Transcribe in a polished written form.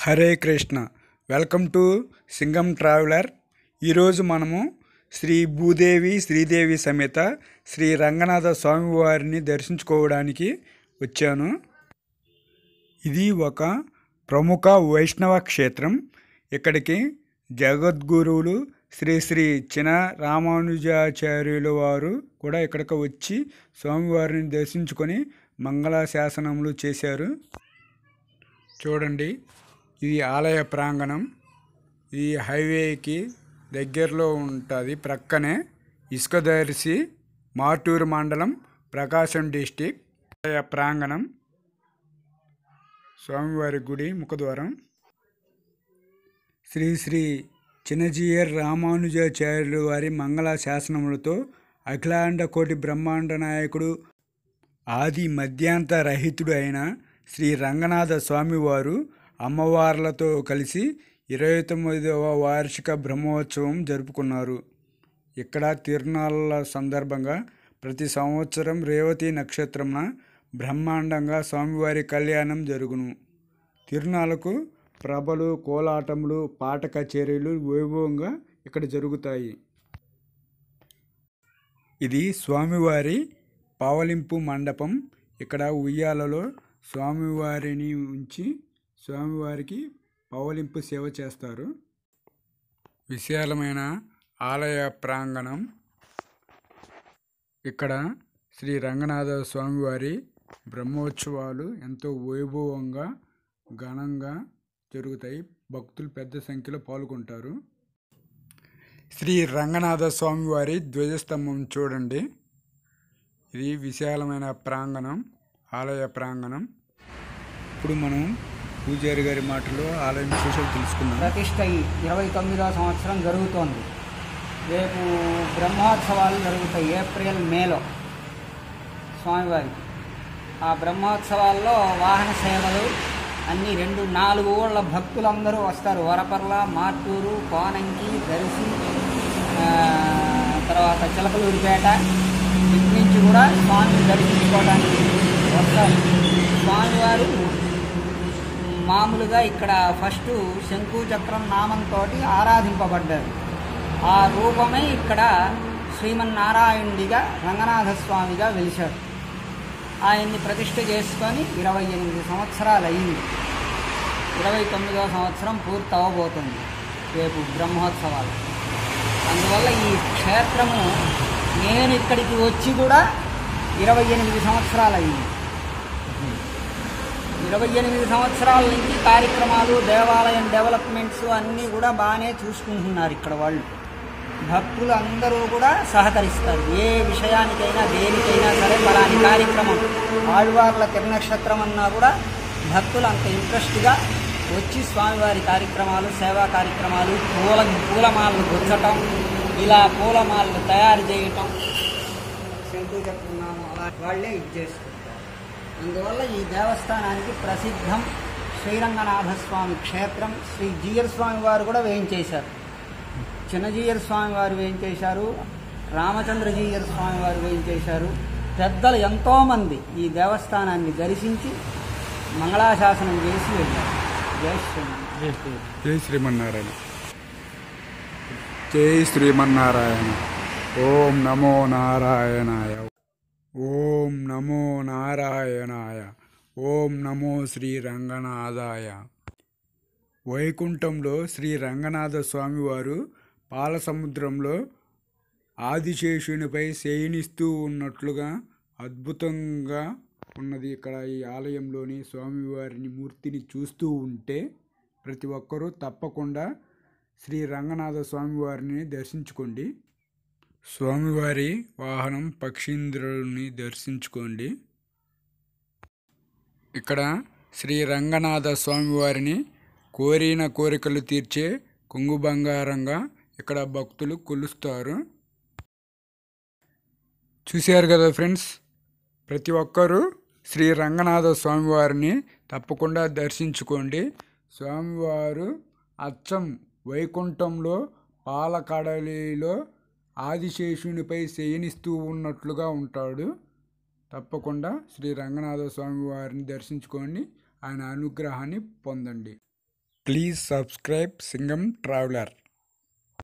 Hare Krishna. Welcome to Singam traveller. ఈరోజు మనము శ్రీ భూదేవి శ్రీదేవి సమేత శ్రీ రంగనాథ స్వామివారిని దర్శించుకోవడానికి వచ్చాను. ఇది ఒక ప్రముఖ వైష్ణవ క్షేత్రం. ఇక్కడికి జగద్గురువులు శ్రీ శ్రీ చిన రామానుజాచార్యుల వారు కూడా ఇక్కడికి వచ్చి స్వామివారిని దర్శించుకొని మంగళాశాసనములు చేశారు. చూడండి, ఇది ఆలయ ప్రాంగణం. ఈ హైవేకి దగ్గరలో ఉంటుంది. ప్రక్కనే ఇసుకదర్శి, మార్టూరు మండలం, ప్రకాశం డిస్టిక్. ఆలయ ప్రాంగణం, స్వామివారి గుడి ముఖద్వారం. శ్రీ శ్రీ చినజీయర్ రామానుజాచార్యుల వారి మంగళ శాసనములతో అఖిలాండ కోటి బ్రహ్మాండ నాయకుడు, ఆది మధ్యాంత రహితుడు అయిన శ్రీ రంగనాథ స్వామివారు అమ్మవార్లతో కలిసి 29వ వార్షిక బ్రహ్మోత్సవం జరుపుకున్నారు. ఇక్కడ తిరునాళ్ళ సందర్భంగా ప్రతి సంవత్సరం రేవతి నక్షత్రంన బ్రహ్మాండంగా స్వామివారి కళ్యాణం జరుగును. తిరునాళ్ళకు ప్రభలు, కోలాటములు, పాట కచేరీలు వైభవంగా ఇక్కడ జరుగుతాయి. ఇది స్వామివారి పవలింపు మండపం. ఇక్కడ ఉయ్యాలలో స్వామివారిని ఉంచి స్వామివారికి పవలింపు సేవ చేస్తారు. విశాలమైన ఆలయ ప్రాంగణం. ఇక్కడ శ్రీ రంగనాథ స్వామివారి బ్రహ్మోత్సవాలు ఎంతో వైభవంగా ఘనంగా జరుగుతాయి. భక్తులు పెద్ద సంఖ్యలో పాల్గొంటారు. శ్రీ రంగనాథ స్వామివారి ధ్వజస్తంభం చూడండి. ఇది విశాలమైన ప్రాంగణం, ఆలయ ప్రాంగణం. ఇప్పుడు మనం పూజారి గారి మాటలో ఆలయం విశేషాలు తెలుసుకున్నాం. ప్రతిష్ట 29వ సంవత్సరం జరుగుతోంది. రేపు బ్రహ్మోత్సవాలు జరుగుతాయి ఏప్రిల్ మేలో స్వామివారికి. ఆ బ్రహ్మోత్సవాల్లో వాహన సేవలు అన్నీ 4 ఊళ్ళ భక్తులందరూ వస్తారు. వరపర్ల, మార్టూరు, కోనంకి, దర్శి, తర్వాత చిలకలూరిపేట ఇటు నుంచి కూడా స్వామిని దర్శించుకోవడానికి వస్తారు. స్వామివారు మామూలుగా ఇక్కడ ఫస్ట్ శంకు చక్రం నామంతో ఆరాధింపబడ్డారు. ఆ రూపమే ఇక్కడ శ్రీమన్నారాయణుడిగా రంగనాథ స్వామిగా వెలిశారు. ఆయన్ని ప్రతిష్ఠ చేసుకొని 28 సంవత్సరాలు అయింది. 29వ సంవత్సరం పూర్తి అవ్వబోతుంది రేపు బ్రహ్మోత్సవాలు. అందువల్ల ఈ క్షేత్రము నేను ఇక్కడికి వచ్చి కూడా 28 సంవత్సరాలు అయింది. 28 సంవత్సరాల నుంచి కార్యక్రమాలు, దేవాలయం డెవలప్మెంట్స్ అన్నీ కూడా బాగానే చూసుకుంటున్నారు. ఇక్కడ వాళ్ళు భక్తులు అందరూ కూడా సహకరిస్తారు. ఏ విషయానికైనా దేనికైనా సరే పలాని కార్యక్రమం ఆళ్వార్ల తిరునక్షత్రం అన్నా కూడా భక్తులు అంత ఇంట్రెస్ట్గా వచ్చి స్వామివారి కార్యక్రమాలు, సేవా కార్యక్రమాలు, పూలమాలను గుచ్చటం, ఇలా పూలమాలను తయారు చేయటం, శంకు చక్రం అలా వాళ్ళే ఇది చేసుకుంటారు. అందువల్ల ఈ దేవస్థానానికి ప్రసిద్ధం శ్రీరంగనాథ స్వామి క్షేత్రం. శ్రీ జీయర్ స్వామి వారు కూడా వేయించేశారు. చిన్నజీయర్ స్వామి వారు వేయించేశారు, రామచంద్రజీయర్ స్వామి వారు వేయించేశారు. పెద్దలు ఎంతోమంది ఈ దేవస్థానాన్ని దర్శించి మంగళాశాసనం చేసి వెళ్ళారు. జై శ్రీమన్నారాయణ. జై శ్రీమన్నారాయణ. జై శ్రీమన్నారాయణ. ఓం నమో నారాయణాయ. ఓం నమో నారాయణాయ. ఓం నమో శ్రీ రంగనాథాయ. వైకుంఠంలో శ్రీ రంగనాథ స్వామివారు పాలసముద్రంలో ఆదిశేషునిపై శయనిస్తూ ఉన్నట్లుగా అద్భుతంగా ఉన్నది. ఇక్కడ ఈ ఆలయంలోని స్వామివారిని మూర్తిని చూస్తూ ఉంటే ప్రతి ఒక్కరూ తప్పకుండా శ్రీ రంగనాథ స్వామివారిని దర్శించుకోండి. స్వామివారి వాహనం పక్షీంద్రుని దర్శించుకోండి. ఇక్కడ శ్రీ రంగనాథ స్వామివారిని కోరిన కోరికలు తీర్చే కొంగు బంగారంగా ఇక్కడ భక్తులు కొలుస్తారు. చూశారు కదా ఫ్రెండ్స్, ప్రతి ఒక్కరూ శ్రీ రంగనాథ స్వామివారిని తప్పకుండా దర్శించుకోండి. స్వామివారు అచ్చం వైకుంఠంలో పాలకడలిలో ఆదిశేషునిపై శయనిస్తూ ఉన్నట్లుగా ఉంటాడు. తప్పకుండా శ్రీ రంగనాథ స్వామి వారిని దర్శించుకొని ఆయన అనుగ్రహాన్ని పొందండి. Please subscribe Singam traveller.